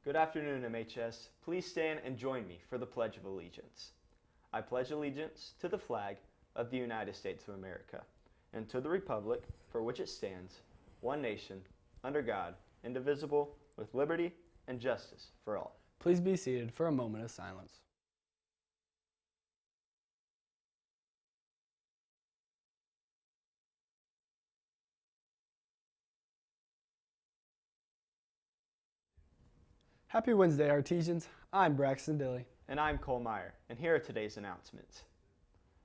Good afternoon, MHS. Please stand and join me for the Pledge of Allegiance. I pledge allegiance to the flag of the United States of America and to the republic for which it stands, one nation, under God, indivisible, with liberty and justice for all. Please be seated for a moment of silence. Happy Wednesday, Artesians. I'm Braxton Dilly. And I'm Cole Meyer, and here are today's announcements.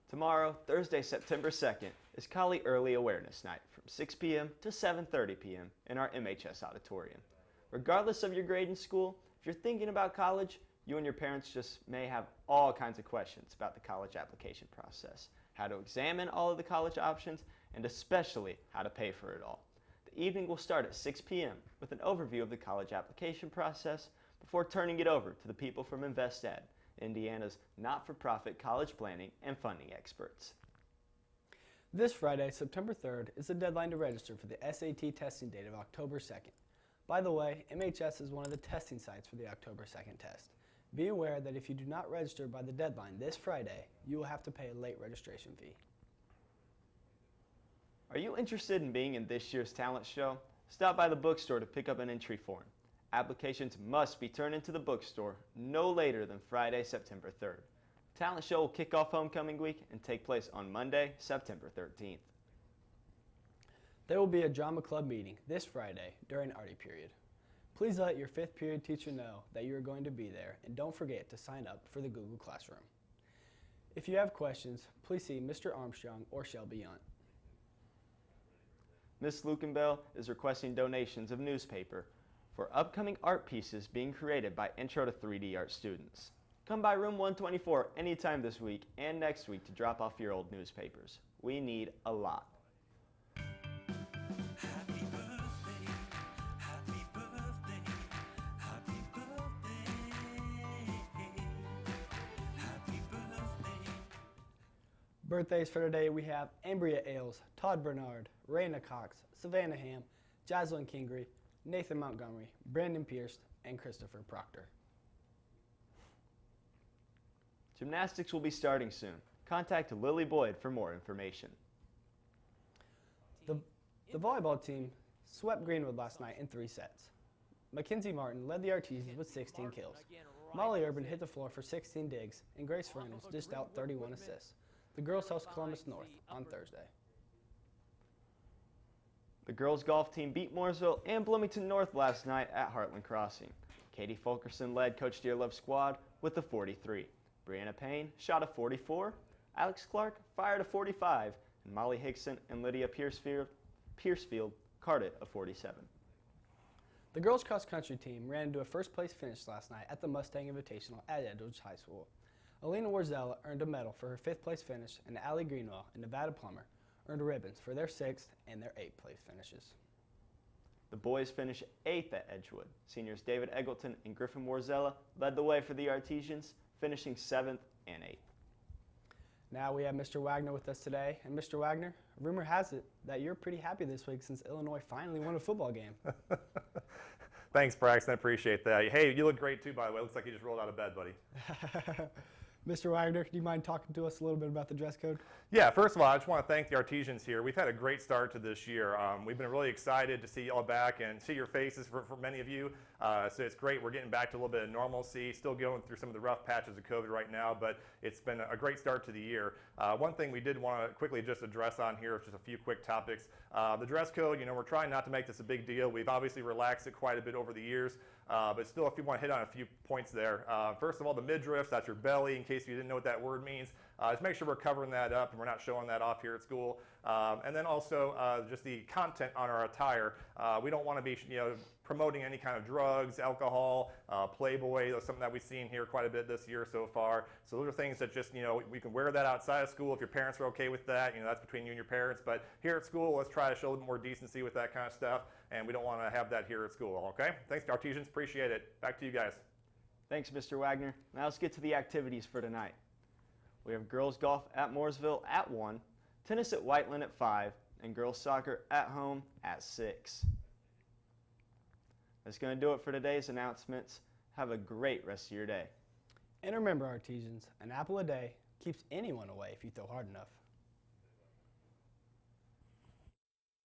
Tomorrow, Thursday, September 2nd, is Collie Early Awareness Night from 6 p.m. to 7:30 p.m. in our MHS auditorium. Regardless of your grade in school, if you're thinking about college, you and your parents just may have all kinds of questions about the college application process, how to examine all of the college options, and especially how to pay for it all. The evening will start at 6 p.m. with an overview of the college application process before turning it over to the people from InvestEd, Indiana's not-for-profit college planning and funding experts. This Friday, September 3rd, is the deadline to register for the SAT testing date of October 2nd. By the way, MHS is one of the testing sites for the October 2nd test. Be aware that if you do not register by the deadline this Friday, you will have to pay a late registration fee. Are you interested in being in this year's talent show? Stop by the bookstore to pick up an entry form. Applications must be turned into the bookstore no later than Friday, September 3rd. The talent show will kick off homecoming week and take place on Monday, September 13th. There will be a drama club meeting this Friday during Artie period. Please let your 5th period teacher know that you are going to be there, and don't forget to sign up for the Google Classroom. If you have questions, please see Mr. Armstrong or Shelby Yunt. Ms. Lukenbell is requesting donations of newspaper for upcoming art pieces being created by Intro to 3D Art students. Come by room 124 anytime this week and next week to drop off your old newspapers. We need a lot. Happy birthday, happy birthday, happy birthday, happy birthday. Birthdays for today, we have Ambria Ailes, Todd Bernard, Raina Cox, Savannah Ham, Jocelyn Kingery, Nathan Montgomery, Brandon Pierce, and Christopher Proctor. Gymnastics will be starting soon. Contact Lily Boyd for more information. The volleyball team swept Greenwood last night in 3 sets. Mackenzie Martin led the Artesians with 16 kills. Molly Urban hit the floor for 16 digs, and Grace Reynolds dished out 31 assists. The girls host Columbus North on Thursday. The girls golf team beat Mooresville and Bloomington North last night at Heartland Crossing. Katie Fulkerson led Coach Dearlove's squad with a 43. Brianna Payne shot a 44. Alex Clark fired a 45. And Molly Hickson and Lydia Piercefield carded a 47. The girls cross country team ran into a first place finish last night at the Mustang Invitational at Edwards High School. Alina Warzella earned a medal for her 5th place finish, and Allie Greenwell and Nevada Plummer earned ribbons for their 6th and their 8th place finishes. The boys finished 8th at Edgewood. Seniors David Eggleton and Griffin Warzella led the way for the Artesians, finishing 7th and 8th. Now we have Mr. Wagner with us today. And Mr. Wagner, rumor has it that you're pretty happy this week since Illinois finally won a football game. Thanks, Braxton. I appreciate that. Hey, you look great too, by the way. Looks like you just rolled out of bed, buddy. Mr. Wagner, do you mind talking to us a little bit about the dress code? Yeah, first of all, I just want to thank the Artesians here. We've had a great start to this year. We've been really excited to see you all back and see your faces for many of you. So it's great. We're getting back to a little bit of normalcy, still going through some of the rough patches of COVID right now, but it's been a great start to the year. One thing we did want to quickly just address on here, just a few quick topics. The dress code, we're trying not to make this a big deal. We've obviously relaxed it quite a bit over the years. But still, if you want to hit on a few points there. First of all, the midriff, that's your belly, in case you didn't know what that word means. Just make sure we're covering that up and we're not showing that off here at school. And then also just the content on our attire. We don't want to be promoting any kind of drugs, alcohol, Playboy. That's something that we've seen here quite a bit this year so far. So those are things that just, we can wear that outside of school if your parents are okay with that. That's between you and your parents. But here at school, let's try to show a little more decency with that kind of stuff. And we don't want to have that here at school, okay? Thanks, Artesians. Appreciate it. Back to you guys. Thanks, Mr. Wagner. Now let's get to the activities for tonight. We have girls golf at Mooresville at 1, tennis at Whiteland at 5, and girls soccer at home at 6. That's going to do it for today's announcements. Have a great rest of your day. And remember, Artesians, an apple a day keeps anyone away if you throw hard enough.